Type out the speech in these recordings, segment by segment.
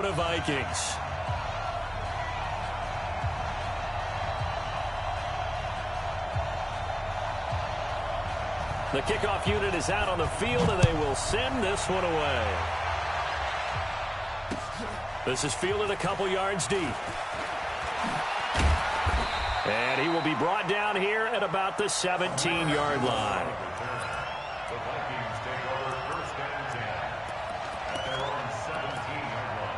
The Vikings. The kickoff unit is out on the field, and they will send this one away. This is fielded a couple yards deep. And he will be brought down here at about the 17-yard line. The Vikings take over first and 10 at their own 17-yard line.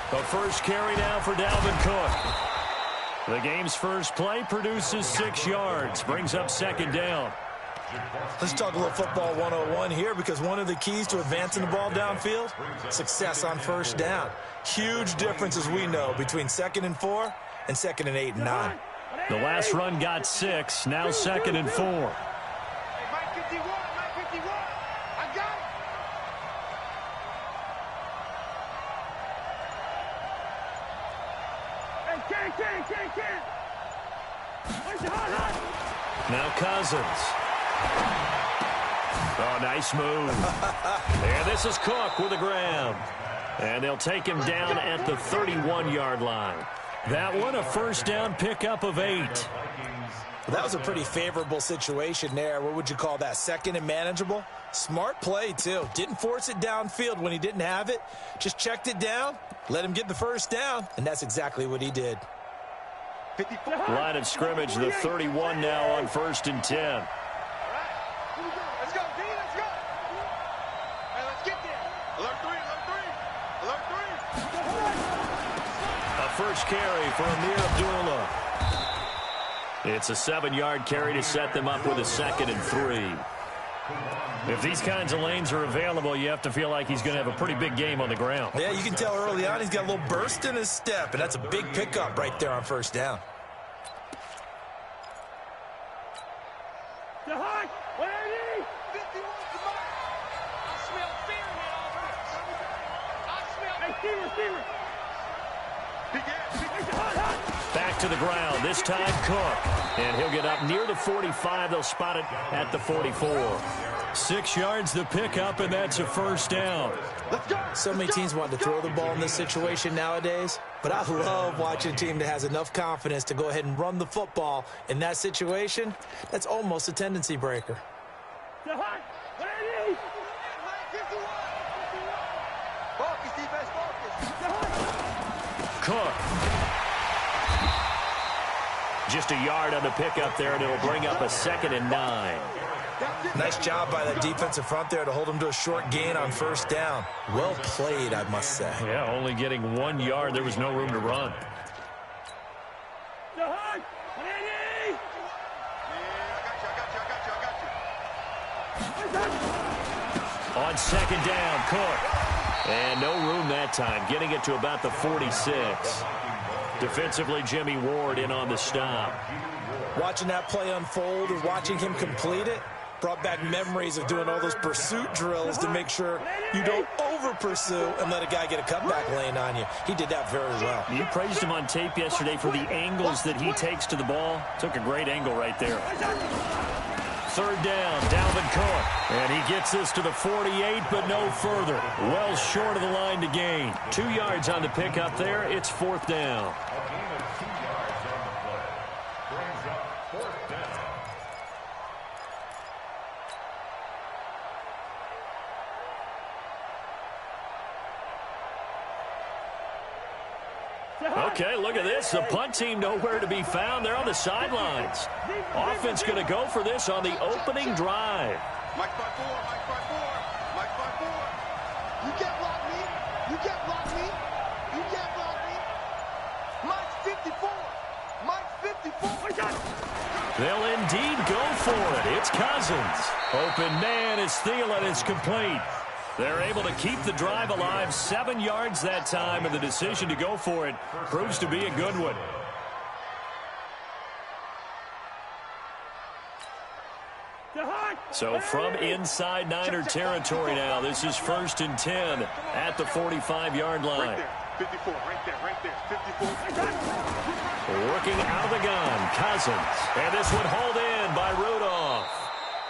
The first carry now for Dalvin Cook. The game's first play produces 6 yards, brings up second down. Let's talk a little football 101 here, because one of the keys to advancing the ball downfield, success on first down. Huge difference, as we know, between 2nd and 4 and 2nd and 8 and 9. The last run got 6, now 2nd and 4. Now Cousins. Oh, nice move. And this is Cook with the grab. And they'll take him down at the 31-yard line. That one a first down pickup of 8. Well, that was a pretty favorable situation there. What would you call that? 2nd and manageable? Smart play, too. Didn't force it downfield when he didn't have it. Just checked it down, let him get the first down, and that's exactly what he did. Line of scrimmage, the 31 now on 1st and 10. Let's go, D, let's go. Hey, let's get there. Alert 3, alert 3, alert 3. A first carry for Amir Abdullah. It's a 7-yard carry to set them up with a 2nd and 3. If these kinds of lanes are available, you have to feel like he's going to have a pretty big game on the ground. Yeah, you can tell early on he's got a little burst in his step, and that's a big pickup right there on first down. Back to the ground, this time Cook. And he'll get up near the 45. They'll spot it at the 44. 6 yards the pickup, and that's a first down. So many teams want to throw the ball in this situation nowadays, but I love watching a team that has enough confidence to go ahead and run the football in that situation. That's almost a tendency breaker. Cook. Just a yard on the pickup there, and it'll bring up a 2nd and 9. Nice job by that defensive front there to hold him to a short gain on first down. Well played, I must say. Yeah, only getting 1 yard. There was no room to run. On 2nd down, Cook. And no room that time, getting it to about the 46. Defensively, Jimmy Ward in on the stop. Watching that play unfold or watching him complete it brought back memories of doing all those pursuit drills to make sure you don't over-pursue and let a guy get a cutback lane on you. He did that very well. You praised him on tape yesterday for the angles that he takes to the ball. Took a great angle right there. 3rd down, Dalvin Cook. And he gets this to the 48, but no further. Well short of the line to gain. 2 yards on the pickup there. It's 4th down. Okay, look at this. The punt team nowhere to be found. They're on the sidelines. Offense going to go for this on the opening drive. Mike by 4, Mike by 4, Mike by 4. You can't block me. You can't block me. You can't block me. Mike's 54. Mike's 54. They'll indeed go for it. It's Cousins. Open man is Thielen. It's complete. They're able to keep the drive alive, 7 yards that time, and the decision to go for it proves to be a good one. So from inside Niner territory now, this is 1st and 10 at the 45-yard line. Right there. 54, right there, 54. Working out of the gun, Cousins. And this one hauled in by Rudolph.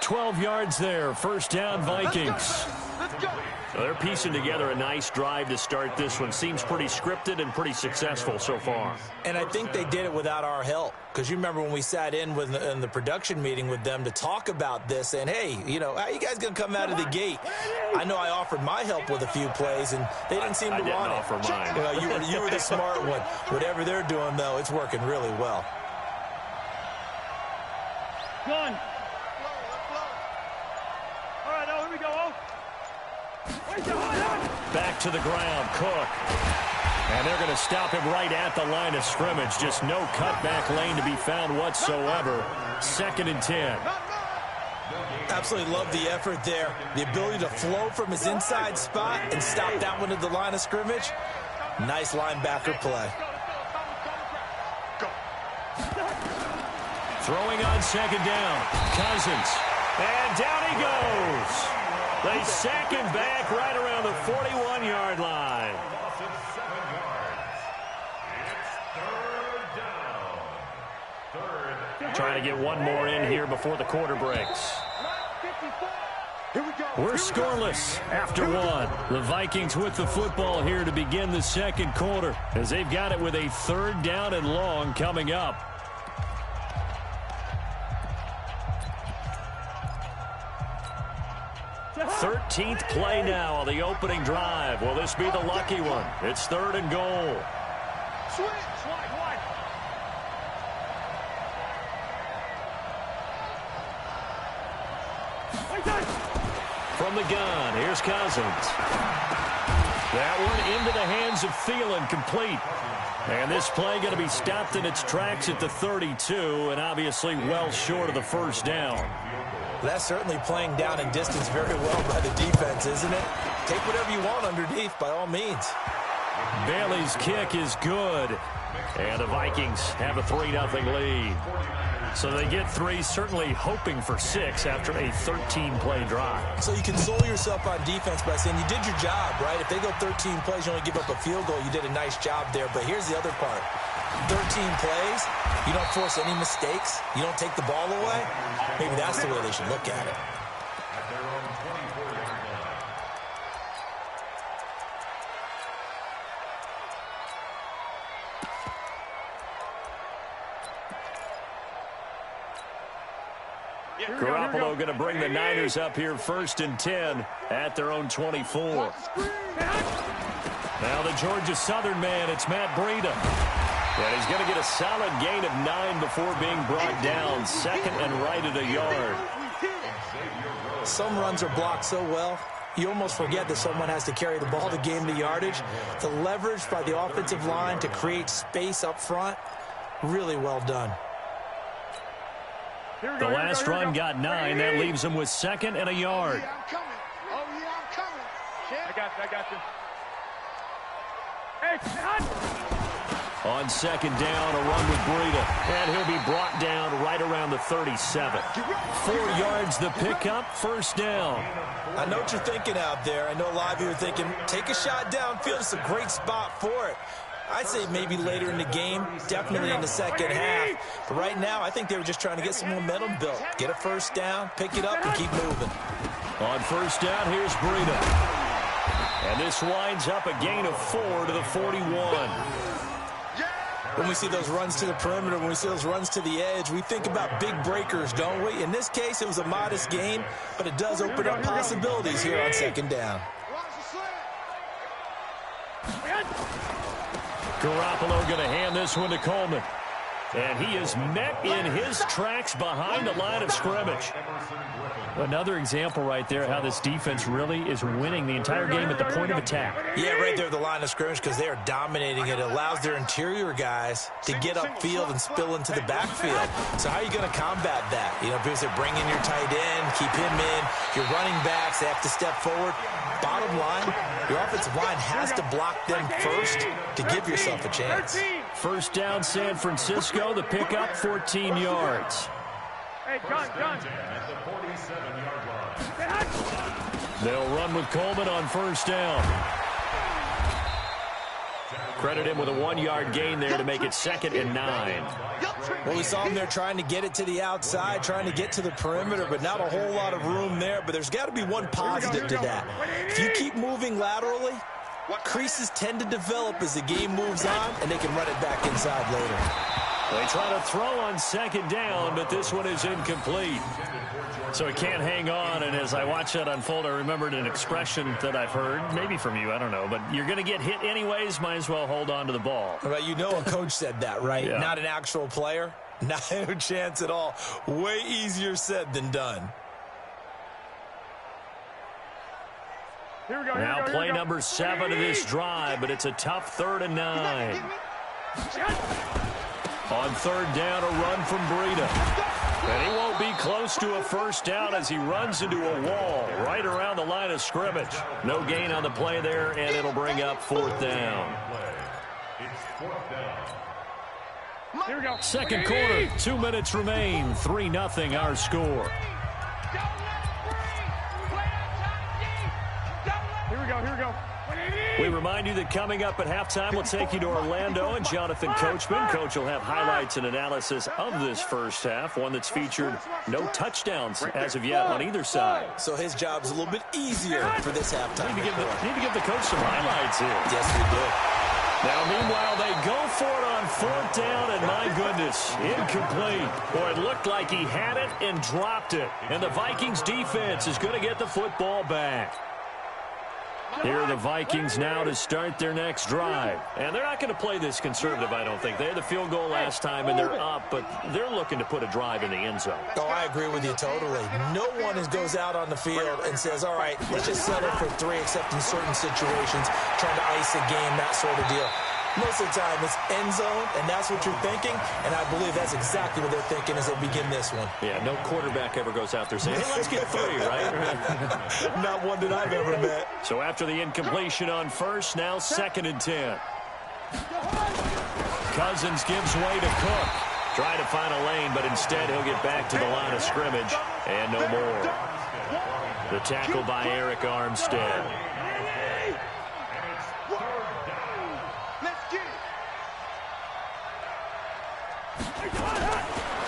12 yards there, 1st down Vikings. Let's go. So they're piecing together a nice drive to start this one. Seems pretty scripted and pretty successful so far. And I think they did it without our help. Because you remember when we sat in the production meeting with them to talk about this, and hey, you know, how you guys going to come out of the gate? I know I offered my help with a few plays, and they didn't seem to want it. I didn't offer mine. You know, you were the smart one. Whatever they're doing, though, it's working really well. Gun. All right, now here we go. Back to the ground, Cook. And they're going to stop him right at the line of scrimmage. Just no cutback lane to be found whatsoever. 2nd and 10. Absolutely love the effort there. The ability to flow from his inside spot and stop that one at the line of scrimmage. Nice linebacker play. Throwing on 2nd down. Cousins. And down he goes. They sack him back right around the 41-yard line. Loss of 7 yards. It's 3rd down. 3rd. Trying to get one more in here before the quarter breaks. Here we go. We're scoreless after one. The Vikings with the football here to begin the 2nd quarter as they've got it with a 3rd down and long coming up. 13th play now on the opening drive. Will this be the lucky one? It's 3rd and goal. Switch. Wide. From the gun, here's Cousins. That one into the hands of Thielen, complete. And this play going to be stopped in its tracks at the 32, and obviously well short of the 1st down. That's certainly playing down in distance very well by the defense, isn't it? Take whatever you want underneath, by all means. Bailey's kick is good. And the Vikings have a 3-0 lead. So they get 3, certainly hoping for 6 after a 13-play drive. So you console yourself on defense by saying you did your job, right? If they go 13 plays, you only give up a field goal, you did a nice job there. But here's the other part. 13 plays, you don't force any mistakes, you don't take the ball away. Maybe that's the way they should look at it. At their own 24-yard line. Garoppolo going to bring the Niners up here 1st and 10 at their own 24. Now the Georgia Southern man, it's Matt Breida. And he's going to get a solid gain of 9 before being brought down. 2nd and right at a yard. Some runs are blocked so well, you almost forget that someone has to carry the ball to gain the yardage. The leverage by the offensive line to create space up front, really well done. The last run got 9. That leaves him with 2nd and a yard. I'm coming. Oh, yeah, I'm coming. I got you. Hey, On 2nd down, a run with Breida. And he'll be brought down right around the 37. 4 yards the pickup, 1st down. I know what you're thinking out there. I know a lot of you are thinking, take a shot downfield. It's a great spot for it. I'd say maybe later in the game, definitely in the 2nd half. But right now, I think they were just trying to get some momentum built. Get a 1st down, pick it up, and keep moving. On 1st down, here's Breida. And this winds up a gain of 4 to the 41. When we see those runs to the perimeter, when we see those runs to the edge, we think about big breakers, don't we? In this case, it was a modest gain, but it does open up possibilities here on 2nd down. Garoppolo going to hand this one to Coleman. And he is met in his tracks behind the line of scrimmage. Another example right there how this defense really is winning the entire game at the point of attack. Yeah, right there at the line of scrimmage because they are dominating it. It allows their interior guys to get upfield and spill into the backfield. So how are you going to combat that? You know, because they're bringing your tight end, keep him in. Your running backs, they have to step forward. Bottom line, your offensive line has to block them first to give yourself a chance. 1st down, San Francisco. The pickup, 14 yards. Hey, John. At the 47-yard line. They'll run with Coleman on first down. Credit him with a 1-yard gain there to make it 2nd and 9. Well, we saw him there trying to get it to the outside, trying to get to the perimeter, but not a whole lot of room there. But there's got to be one positive to that. If you keep moving laterally, creases tend to develop as the game moves on, and they can run it back inside later. They try to throw on 2nd down, but this one is incomplete. So he can't hang on, and as I watch that unfold, I remembered an expression that I've heard, maybe from you, I don't know, but you're going to get hit anyways, might as well hold on to the ball. Well, you know a coach said that, right? Yeah. Not an actual player. Not a chance at all. Way easier said than done. Here we go. Now play number 7 of this drive, but it's a tough 3rd and 9. On 3rd down, a run from Breida. And he won't be close to a first down as he runs into a wall right around the line of scrimmage. No gain on the play there, and it'll bring up 4th down. It's 4th down. Here we go. Second quarter, 2 minutes remain. 3-0 our score. Here we go. We remind you that coming up at halftime, we'll take you to Orlando and Jonathan Coachman. Coach will have highlights and analysis of this first half, one that's featured no touchdowns as of yet on either side. So his job's a little bit easier for this halftime. Need to give the coach some highlights here. Yes, we do. Now, meanwhile, they go for it on 4th down, and my goodness, incomplete. Boy, it looked like he had it and dropped it. And the Vikings defense is going to get the football back. Here are the Vikings now to start their next drive. And they're not going to play this conservative, I don't think. They had the field goal last time, and they're up, but they're looking to put a drive in the end zone. Oh, I agree with you totally. No one goes out on the field and says, all right, let's just settle for 3, except in certain situations, trying to ice a game, that sort of deal. Most of the time, it's end zone, and that's what you're thinking, and I believe that's exactly what they're thinking as they begin this one. Yeah, no quarterback ever goes out there saying, hey, let's get 3, right? Not one that I've ever met. So after the incompletion on first, now 2nd and 10. Cousins gives way to Cook. Try to find a lane, but instead he'll get back to the line of scrimmage, and no more. The tackle by Eric Armstead.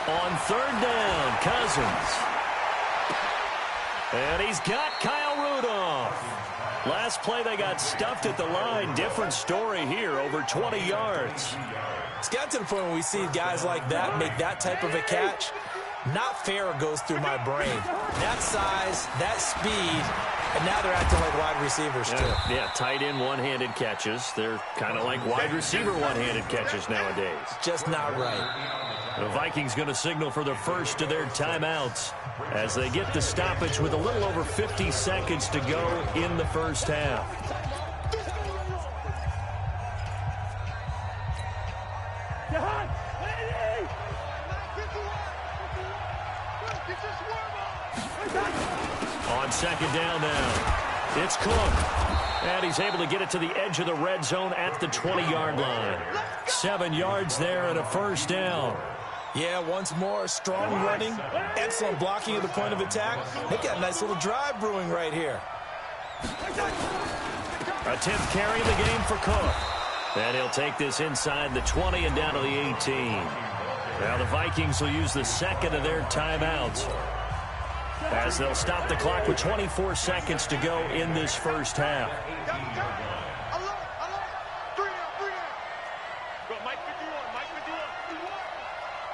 On 3rd down, Cousins. And he's got Kyle Rudolph. Last play they got stuffed at the line. Different story here, over 20 yards. It's got to the point where we see guys like that make that type of a catch. Not fair goes through my brain. That size, that speed, and now they're acting like wide receivers too. Yeah, tight end one-handed catches. They're kind of like wide receiver one-handed catches nowadays. Just not right. The Vikings going to signal for the first of their timeouts as they get the stoppage with a little over 50 seconds to go in the first half. On 2nd down now, it's Cook. And he's able to get it to the edge of the red zone at the 20-yard line. 7 yards there and a first down. Yeah, once more, strong running, excellent blocking at the point of attack. They've got a nice little drive brewing right here. A 10th carry of the game for Cook. And he'll take this inside the 20 and down to the 18. Now the Vikings will use the 2nd of their timeouts as they'll stop the clock with 24 seconds to go in this first half.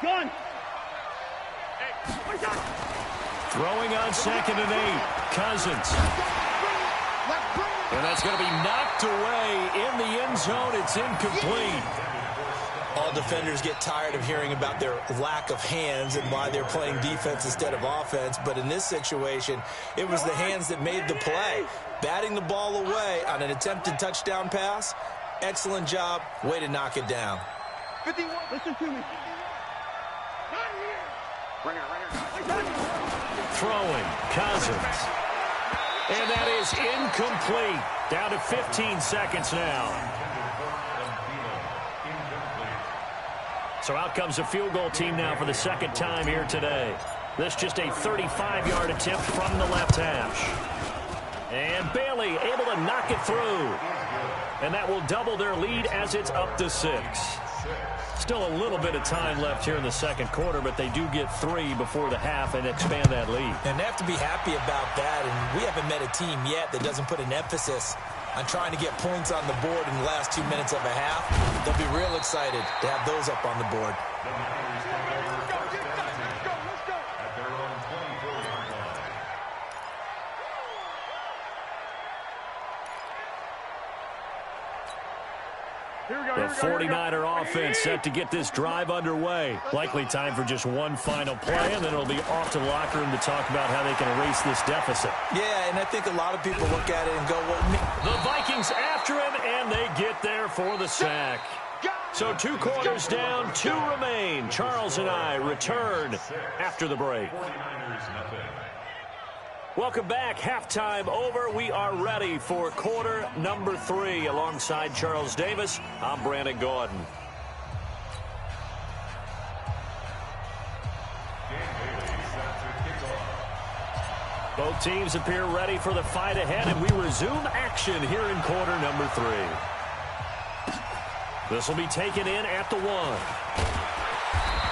Gun. Throwing on 2nd and 8. Cousins. And that's going to be knocked away in the end zone. It's incomplete. All defenders get tired of hearing about their lack of hands and why they're playing defense instead of offense. But in this situation, it was the hands that made the play. Batting the ball away on an attempted touchdown pass. Excellent job. Way to knock it down. 51. Listen to me. Throwing. Cousins. And that is incomplete. Down to 15 seconds now. So out comes a field goal team now for the 2nd time here today. This just a 35-yard attempt from the left hash. And Bailey able to knock it through. And that will double their lead as it's up to 6. Still a little bit of time left here in the second quarter, but they do get 3 before the half and expand that lead. And they have to be happy about that, and we haven't met a team yet that doesn't put an emphasis on trying to get points on the board in the last 2 minutes of a half. They'll be real excited to have those up on the board. The 49er offense set to get this drive underway. Likely time for just one final play, and then it'll be off to the locker room to talk about how they can erase this deficit. Yeah, and I think a lot of people look at it and go, well, the Vikings after him, and they get there for the sack. So 2 quarters down, 2 remain. Charles and I return after the break. Welcome back. Halftime over. We are ready for quarter number 3. Alongside Charles Davis, I'm Brandon Gordon. Both teams appear ready for the fight ahead, and we resume action here in quarter number 3. This will be taken in at the 1.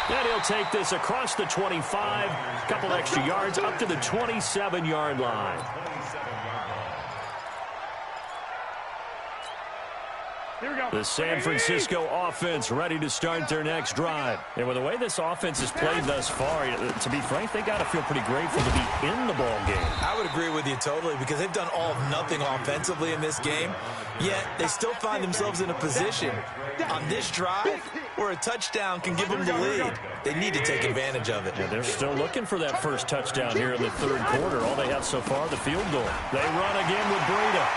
And he'll take this across the 25, a couple extra yards up to the 27-yard line. The San Francisco offense ready to start their next drive. And with the way this offense has played thus far, to be frank, they got to feel pretty grateful to be in the ball game. I would agree with you totally, because they've done all of nothing offensively in this game, yet they still find themselves in a position on this drive where a touchdown can give them the lead. They need to take advantage of it. Yeah, they're still looking for that first touchdown here in the third quarter. All they have so far, the field goal. They run again with Breida.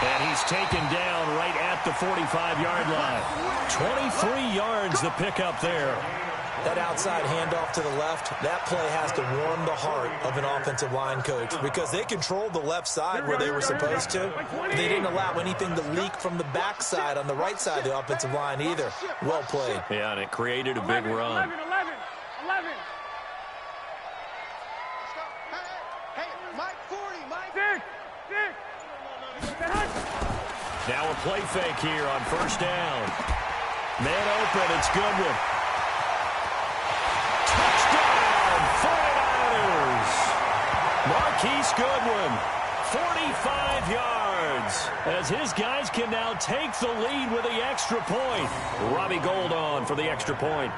And he's taken down right at the 45-yard line. 23 yards the pickup there. That outside handoff to the left, that play has to warm the heart of an offensive line coach, because they controlled the left side where they were supposed to. They didn't allow anything to leak from the backside on the right side of the offensive line either. Well played. Yeah, and it created a big run. 11. Hey, Mike 40, Mike. 6. Now a play fake here on first down. Man open, it's Goodwin. Touchdown, 49ers. Marquise Goodwin, 45 yards, as his guys can now take the lead with the extra point. Robbie Gould on for the extra point.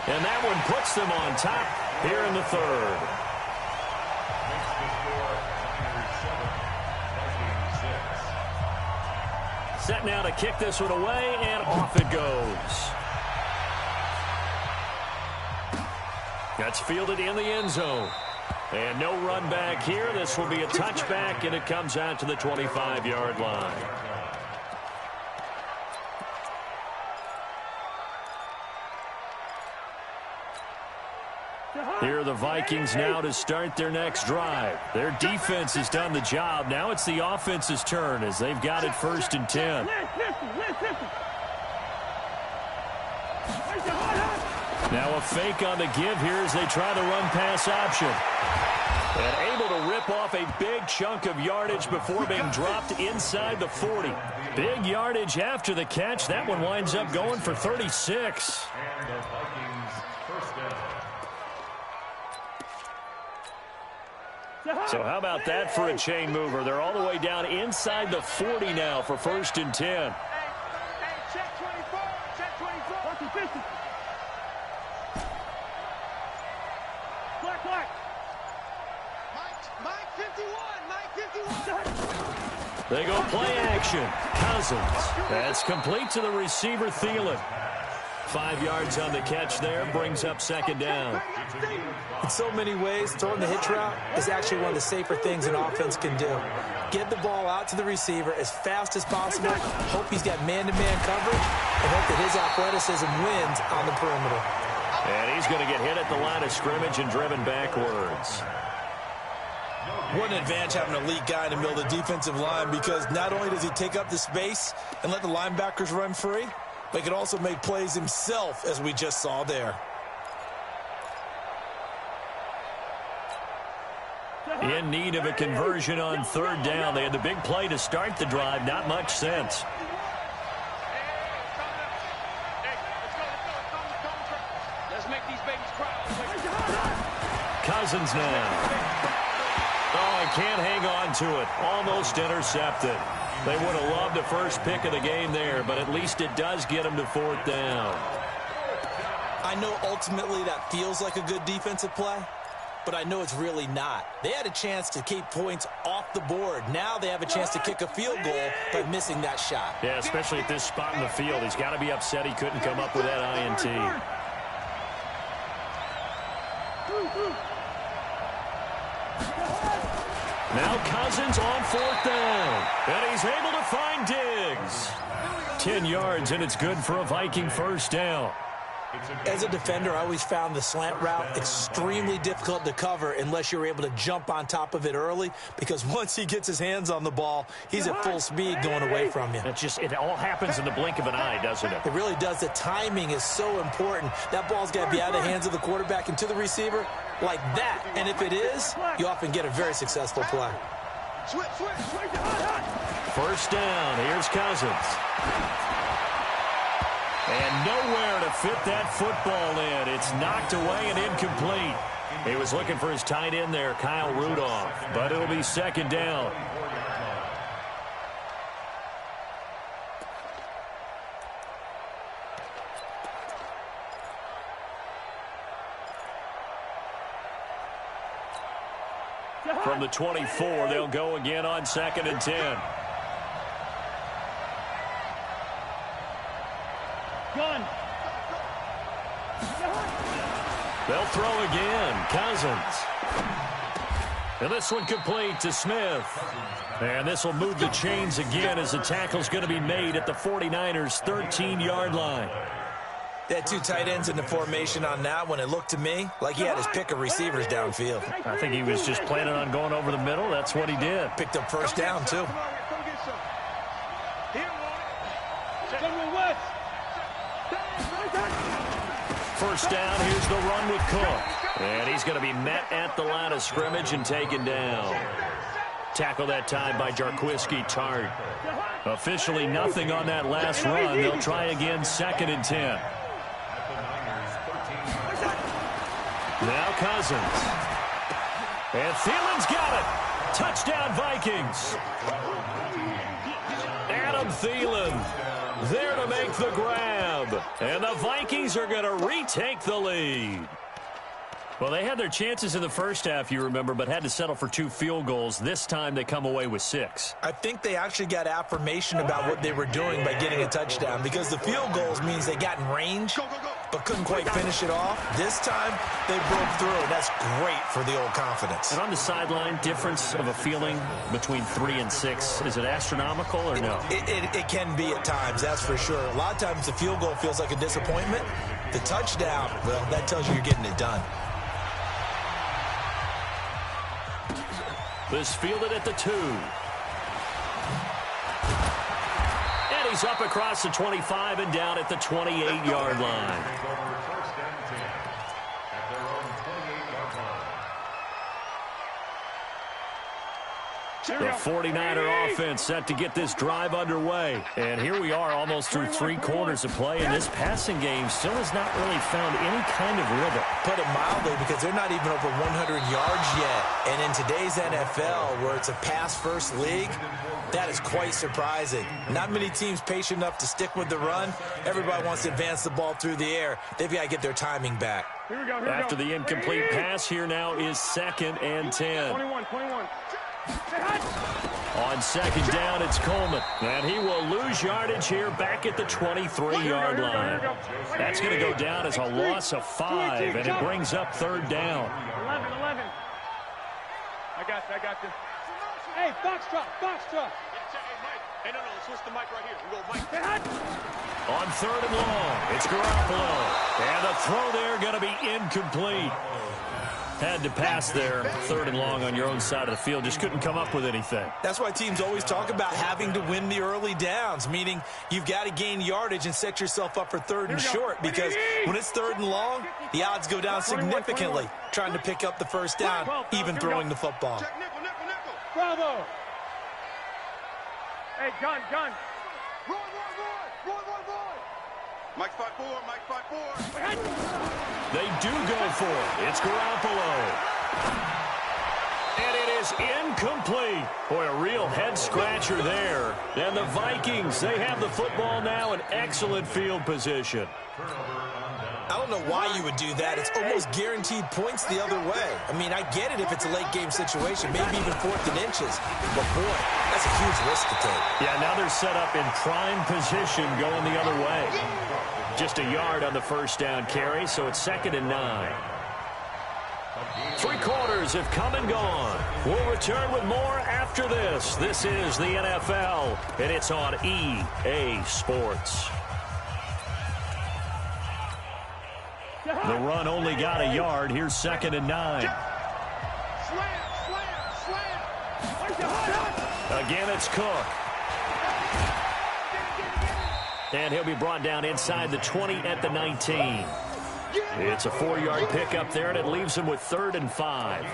And that one puts them on top here in the third. Set now to kick this one away, and off it goes. That's fielded in the end zone. And no run back here. This will be a touchback, and it comes out to the 25-yard line. Here are the Vikings now to start their next drive. Their defense has done the job. Now it's the offense's turn as they've got it first and 10. Now a fake on the give here as they try the run pass option. And able to rip off a big chunk of yardage before being dropped inside the 40. Big yardage after the catch. That one winds up going for 36. And the Vikings first down. So how about that for a chain mover? They're all the way down inside the 40 now for first and 10. Hey, check 24. Check 24. What's the distance? Black. Mike 51. Mike 51. They go play action. Cousins. That's complete to the receiver, Thielen. 5 yards on the catch there, brings up second down. In so many ways, throwing the hitch route is actually one of the safer things an offense can do. Get the ball out to the receiver as fast as possible, hope he's got man-to-man coverage, and hope that his athleticism wins on the perimeter. And he's going to get hit at the line of scrimmage and driven backwards. What an advantage having an elite guy in the middle of the defensive line, because not only does he take up the space and let the linebackers run free, but he can also make plays himself, as we just saw there. In need of a conversion on third down. They had the big play to start the drive. Not much sense. Let's make these babies proud. Cousins now. Oh, he can't hang on to it. Almost intercepted. They would have loved the first pick of the game there, but at least it does get them to fourth down. I know ultimately that feels like a good defensive play, but I know it's really not. They had a chance to keep points off the board. Now they have a chance to kick a field goal by missing that shot. Yeah, especially at this spot in the field. He's got to be upset he couldn't come up with that INT. Now Cousins on fourth down. And he's able to find Diggs. 10 yards, and it's good for a Viking first down. As a defender, I always found the slant route extremely difficult to cover unless you're able to jump on top of it early, because once he gets his hands on the ball, he's at full speed going away from you. It all happens in the blink of an eye, doesn't it? It really does. The timing is so important. That ball's got to be out of the hands of the quarterback and to the receiver like that. And if it is, you often get a very successful play. First down. Here's Cousins. And nowhere to fit that football in. It's knocked away and incomplete. He was looking for his tight end there, Kyle Rudolph. But it'll be second down. From the 24, they'll go again on 2nd and 10. Gun. They'll throw again. Cousins. And this one complete to Smith. And this will move the chains again as the tackle's going to be made at the 49ers' 13-yard line. They had two tight ends in the formation on that one. It looked to me like he had his pick of receivers downfield. I think he was just planning on going over the middle. That's what he did. Picked up first down, too. First down, here's the run with Cook. And he's going to be met at the line of scrimmage and taken down. Tackle that time by Jarquiski Tart. Officially nothing on that last run. They'll try again 2nd and 10. Now Cousins. And Thielen's got it. Touchdown Vikings. Adam Thielen there to make the grab. And the Vikings are going to retake the lead. Well, they had their chances in the first half, you remember, but had to settle for 2 field goals. This time they come away with 6. I think they actually got affirmation about what they were doing by getting a touchdown, because the field goals means they got in range but couldn't quite finish it off. This time they broke through, and that's great for the old confidence. And on the sideline, difference of a feeling between 3 and 6, is it astronomical or no? It can be at times, that's for sure. A lot of times the field goal feels like a disappointment. The touchdown, well, that tells you you're getting it done. This fielded at the 2. And he's up across the 25 and down at the 28-yard line. The 49er offense set to get this drive underway. And here we are almost through 3 quarters of play, and this passing game still has not really found any kind of rhythm. Put it mildly, because they're not even over 100 yards yet. And in today's NFL, where it's a pass-first league, that is quite surprising. Not many teams patient enough to stick with the run. Everybody wants to advance the ball through the air. They've got to get their timing back. After the incomplete pass, here now is 2nd and 10. 21. On 2nd down, it's Coleman. And he will lose yardage here back at the 23-yard line. That's going to go down as a loss of 5, and it brings up 3rd down. 11. I got you. Hey, box drop. Hey, no, let's switch the mic right here. We go mic. On 3rd and long, it's Garoppolo. And the throw there going to be incomplete. Had to pass there, 3rd and long on your own side of the field. Just couldn't come up with anything. That's why teams always talk about having to win the early downs, meaning you've got to gain yardage and set yourself up for 3rd and short, because when it's 3rd and long, the odds go down significantly trying to pick up the first down, even throwing the football. Check nickel, nickel, nickel. Bravo. Hey, gun. Roy. Mike 5-4, Mike 5-4. They do go for it. It's Garoppolo. And it is incomplete. Boy, a real head-scratcher there. And the Vikings, they have the football now in excellent field position. I don't know why you would do that. It's almost guaranteed points the other way. I mean, I get it if it's a late-game situation, maybe even 4th and inches. But, boy, that's a huge risk to take. Yeah, now they're set up in prime position going the other way. Just a yard on the first down carry, so it's 2nd and 9. 3 quarters have come and gone. We'll return with more after this. This is the NFL, and it's on EA Sports. The run only got a yard. Here's 2nd and 9. Slam. Again, it's Cook. And he'll be brought down inside the 20 at the 19. It's a 4-yard pickup there, and it leaves him with 3rd and 5.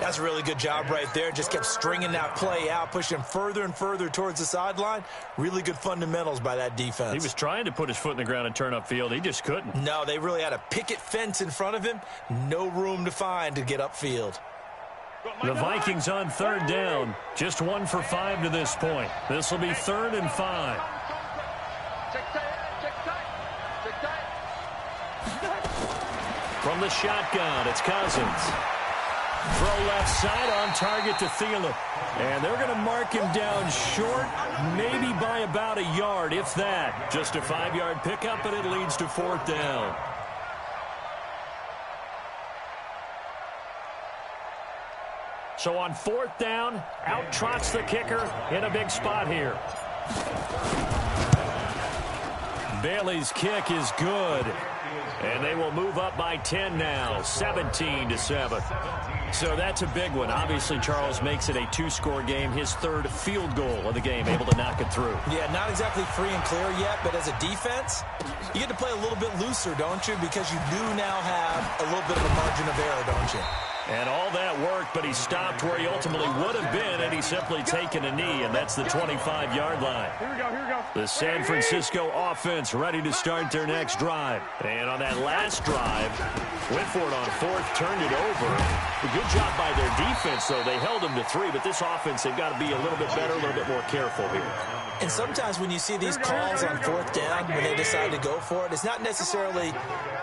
That's a really good job right there. Just kept stringing that play out, pushing him further and further towards the sideline. Really good fundamentals by that defense. He was trying to put his foot in the ground and turn upfield. He just couldn't. No, they really had a picket fence in front of him. No room to find to get upfield. The Vikings on 3rd down. Just 1 for 5 to this point. This will be 3rd and 5. From the shotgun, it's Cousins. Throw left side on target to Thielen. And they're going to mark him down short, maybe by about a yard, if that. Just a 5-yard pickup, and it leads to 4th down. So on 4th down, out trots the kicker in a big spot here. Bailey's kick is good. And they will move up by 10 now, 17-7. So that's a big one. Obviously, Charles makes it a 2-score game, his 3rd field goal of the game, able to knock it through. Yeah, not exactly free and clear yet, but as a defense, you get to play a little bit looser, don't you? Because you do now have a little bit of a margin of error, don't you? And all that worked, but he stopped where he ultimately would have been, and he's simply taken a knee, and that's the 25-yard line. Here we go. The San Francisco offense ready to start their next drive. And on that last drive, went for it on 4th, turned it over. A good job by their defense, though. They held them to 3, but this offense, they've got to be a little bit better, a little bit more careful here. And sometimes when you see these calls on 4th down, when they decide to go for it, it's not necessarily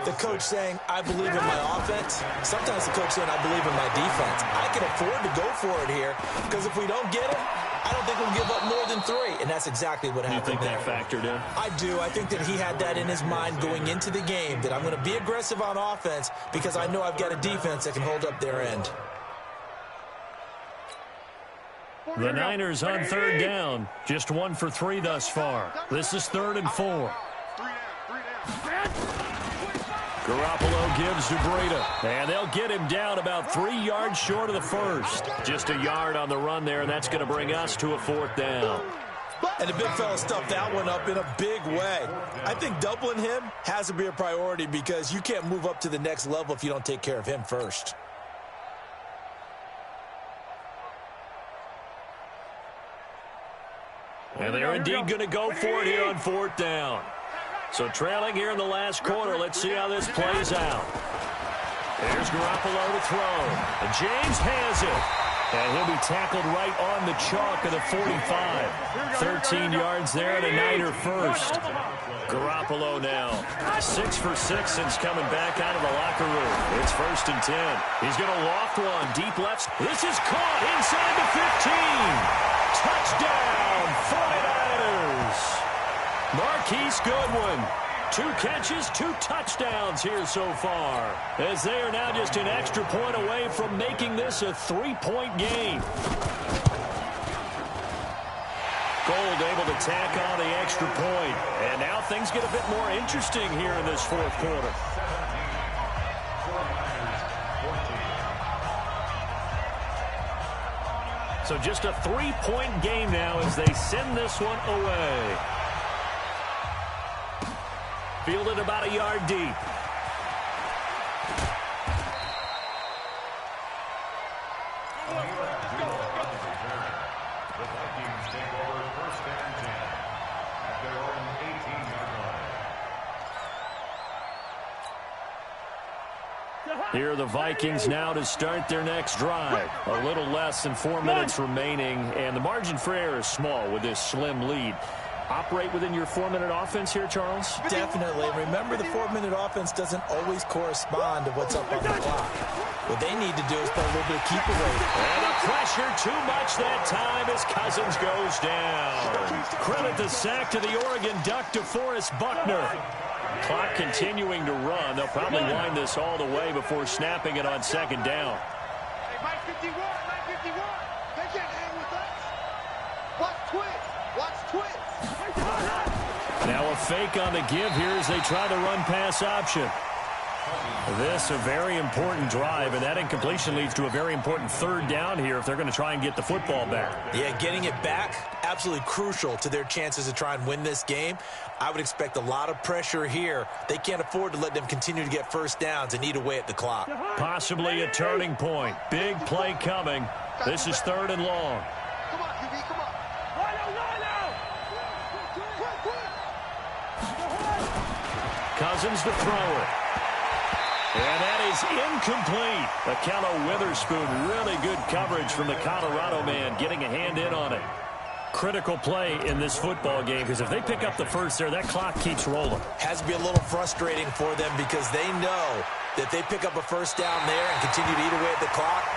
the coach saying, I believe in my offense. Sometimes the coach saying, I believe in my defense. I can afford to go for it here, because if we don't get it, I don't think we'll give up more than 3. And that's exactly what happened. You think that factored in? I do. I think that he had that in his mind going into the game, that I'm going to be aggressive on offense because I know I've got a defense that can hold up their end. The Niners on 3rd down. Just 1 for 3 thus far. This is 3rd and 4. Garoppolo gives to Breida. And they'll get him down about 3 yards short of the first. Just a yard on the run there, and that's going to bring us to a 4th down. And the big fella stuffed that one up in a big way. I think doubling him has to be a priority because you can't move up to the next level if you don't take care of him first. And they're indeed going to go for it here on 4th down. So trailing here in the last quarter, let's see how this plays out. There's Garoppolo to throw. And James has it. And he'll be tackled right on the chalk of the 45. 13 yards there and a Niner first. Garoppolo now 6 for 6 since coming back out of the locker room. It's 1st and 10. He's going to loft one deep left. This is caught inside the 15. Touchdown 49ers. Marquise Goodwin. 2 catches, 2 touchdowns here so far, as they are now just an extra point away from making this a 3-point game. Gold able to tack on the extra point. And now things get a bit more interesting here in this fourth quarter. So just a 3-point game now as they send this one away. Fielded about a yard deep. The Vikings take over first and 10 at their own 18-yard line. Here are the Vikings now to start their next drive. A little less than 4 minutes remaining, and the margin for error is small with this slim lead. Operate within your 4-minute offense here, Charles? Definitely. Remember, the 4-minute offense doesn't always correspond to what's up on the clock. What they need to do is put a little bit of keep away. And the pressure too much that time as Cousins goes down. Credit the sack to the Oregon Duck, DeForest Buckner. Clock continuing to run. They'll probably wind this all the way before snapping it on second down. Hey, Mike 51, Mike 51. They can't hang with us. Watch twist. Watch twist. Now a fake on the give here as they try the run-pass option. This a very important drive, and that incompletion leads to a very important third down here if they're going to try and get the football back. Yeah, getting it back, absolutely crucial to their chances to try and win this game. I would expect a lot of pressure here. They can't afford to let them continue to get first downs and eat away at the clock. Possibly a turning point. Big play coming. This is third and long. Come on, QB, come on. Cousins to throw it. And that is incomplete. The count of Witherspoon. Really good coverage from the Colorado man, getting a hand in on it. Critical play in this football game, because if they pick up the first there, that clock keeps rolling. Has to be a little frustrating for them because they know that they pick up a first down there and continue to eat away at the clock,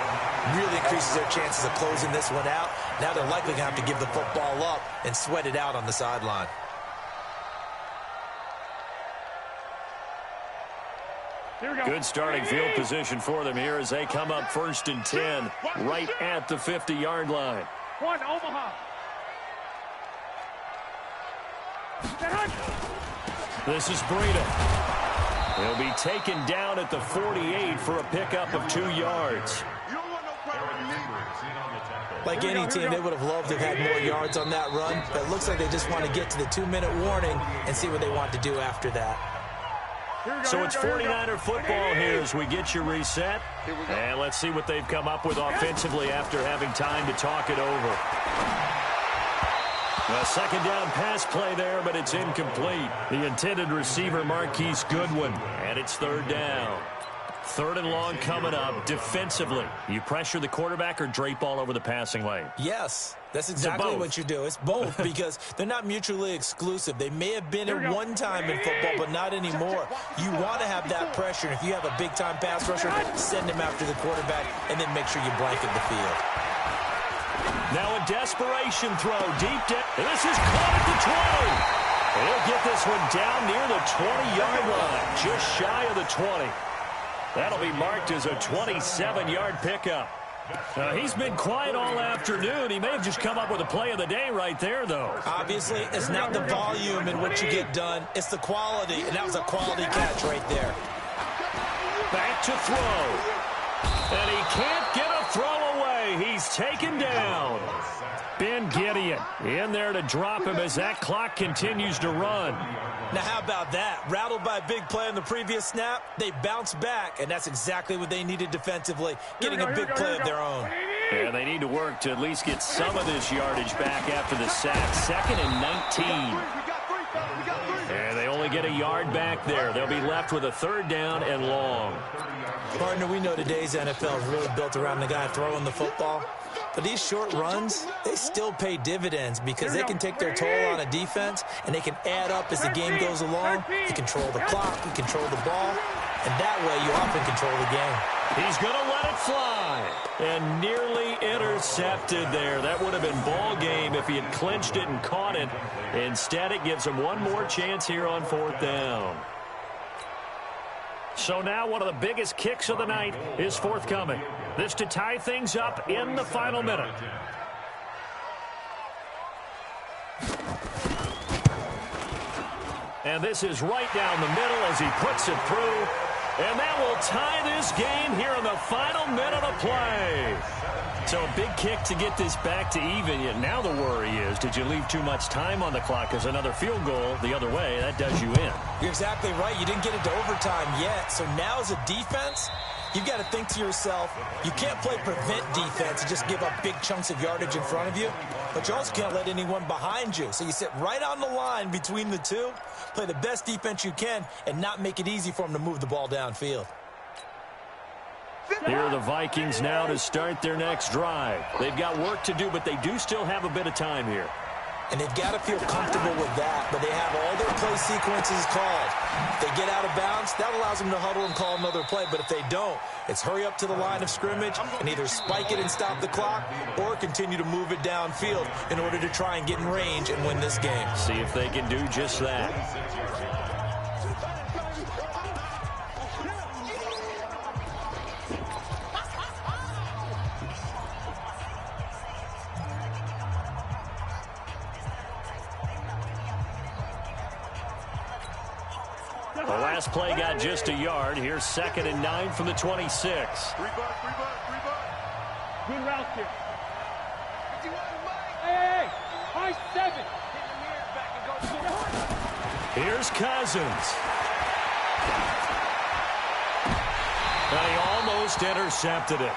really increases their chances of closing this one out. Now they're likely going to have to give the football up and sweat it out on the sideline. Good starting field position for them here as they come up first and 10 right at the 50-yard line. One, Omaha. This is Breida. He'll be taken down at the 48 for a pickup of 2 yards. You don't want no problem with me. Like any team, they would have loved to have had more yards on that run, but it looks like they just want to get to the 2-minute warning and see what they want to do after that. So it's 49er football here as we get you reset. And let's see what they've come up with offensively after having time to talk it over. A second down pass play there, but it's incomplete. The intended receiver, Marquise Goodwin, and it's third down. Third and long coming up. Defensively, you pressure the quarterback or drape all over the passing lane? Yes, that's exactly what you do. It's both because they're not mutually exclusive. They may have been at one time in football, but not anymore. You want to have that pressure. And if you have a big-time pass rusher, send him after the quarterback and then make sure you blanket the field. Now a desperation throw deep down. This is caught at the 20. He'll get this one down near the 20-yard line, just shy of the 20. That'll be marked as a 27-yard pickup. He's been quiet all afternoon. He may have just come up with a play of the day right there, though. Obviously, it's not the volume in what you get done. It's the quality, and that was a quality catch right there. Back to throw. And he can't get a throw away. He's taken down. Ben Gideon in there to drop him as that clock continues to run. Now, how about that? Rattled by a big play on the previous snap, they bounce back, and that's exactly what they needed defensively, getting a big play of their own. Yeah, they need to work to at least get some of this yardage back after the sack. Second and 19. And they only get a yard back there. They'll be left with a third down and long. Partner, we know today's NFL is really built around the guy throwing the football. But these short runs, they still pay dividends because they can take their toll on a defense and they can add up as the game goes along. You control the clock, you control the ball, and that way you often control the game. He's going to let it fly and nearly intercepted there. That would have been ball game if he had clinched it and caught it. Instead, it gives him one more chance here on fourth down. So now one of the biggest kicks of the night is forthcoming. This to tie things up in the final minute. And this is right down the middle as he puts it through. And that will tie this game here in the final minute of play. So a big kick to get this back to even. Yet now the worry is, did you leave too much time on the clock? Because another field goal the other way, that does you in. You're exactly right. You didn't get into overtime yet. So now as a defense, you've got to think to yourself, you can't play prevent defense and just give up big chunks of yardage in front of you. But you also can't let anyone behind you. So you sit right on the line between the two, play the best defense you can, and not make it easy for them to move the ball downfield. Here are the Vikings now to start their next drive. They've got work to do, but they do still have a bit of time here. And they've got to feel comfortable with that, but they have all their play sequences called. If they get out of bounds, that allows them to huddle and call another play. But if they don't, it's hurry up to the line of scrimmage and either spike it and stop the clock or continue to move it downfield in order to try and get in range and win this game. See if they can do just that. The last play got just a yard. Here's 2nd and 9 from the 26. Three bucks. Good route here. Hey, high 7. Here's Cousins. And he almost intercepted it.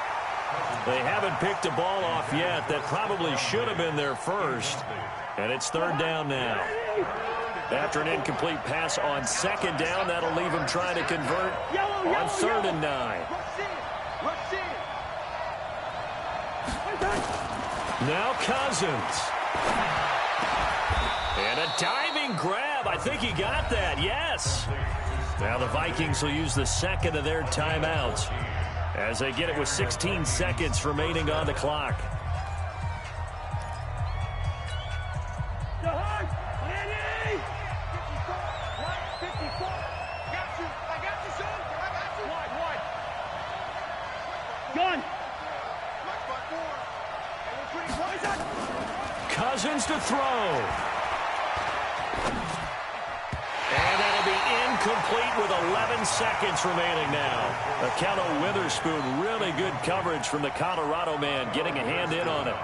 They haven't picked a ball off yet. That probably should have been their first. And it's 3rd down now. After an incomplete pass on 2nd down, that'll leave him trying to convert on 3rd and 9. Now Cousins. And a diving grab. I think he got that, yes. Now the Vikings will use the 2nd of their timeouts as they get it with 16 seconds remaining on the clock. Cousins to throw. And that'll be incomplete with 11 seconds remaining now. Akello Witherspoon, really good coverage from the Colorado man, getting a hand in on it.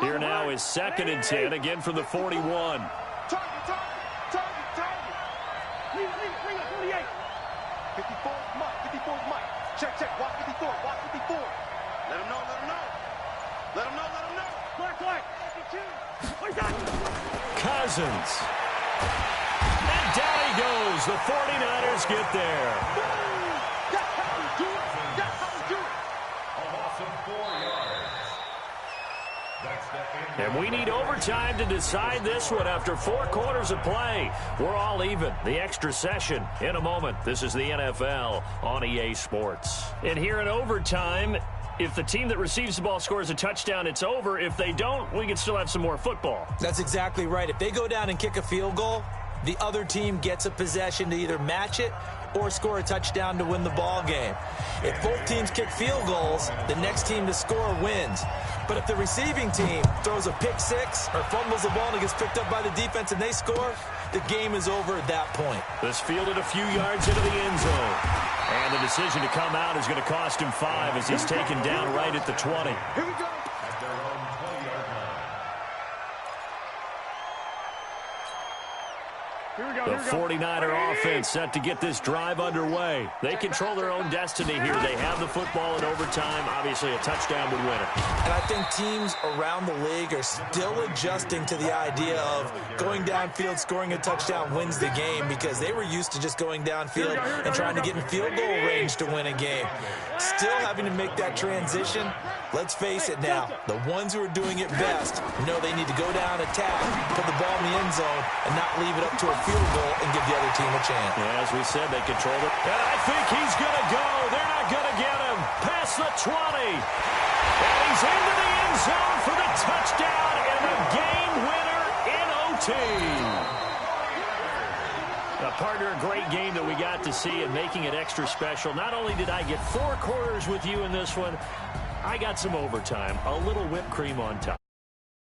Here now is 2nd and 10, again from the 41. Target. Leave, 48. 54 is Mike. Check. Watch 54. Let him know. Black. 52. Cousins. And down he goes. The 49ers get there. That's how we do it. A loss of 4 yards. That's the end. And we need overtime to decide this one after 4 quarters of play. We're all even. The extra session in a moment. This is the NFL on EA Sports. And here in overtime, if the team that receives the ball scores a touchdown, it's over. If they don't, we can still have some more football. That's exactly right. If they go down and kick a field goal, the other team gets a possession to either match it or score a touchdown to win the ball game. If both teams kick field goals, the next team to score wins. But if the receiving team throws a pick six or fumbles the ball and it gets picked up by the defense and they score, the game is over at that point. This fielded a few yards into the end zone. And the decision to come out is going to cost him 5 as he's taken down right at the 20. Here we go. At their own 20-yard line. The 49er offense set to get this drive underway. They control their own destiny here. They have the football in overtime. Obviously, a touchdown would win it. And I think teams around the league are still adjusting to the idea of going downfield, scoring a touchdown wins the game, because they were used to just going downfield and trying to get in field goal range to win a game. Still having to make that transition. Let's face it now, the ones who are doing it best know they need to go down, attack, put the ball in the end zone, and not leave it up to a field goal and give the other team a chance. Yeah, as we said, they control it. And I think he's going to go. They're not going to get him. Past the 20. And he's into the end zone for the touchdown and a game winner in OT. Partner, a great game that we got to see and making it extra special. Not only did I get 4 quarters with you in this one, I got some overtime, a little whipped cream on top.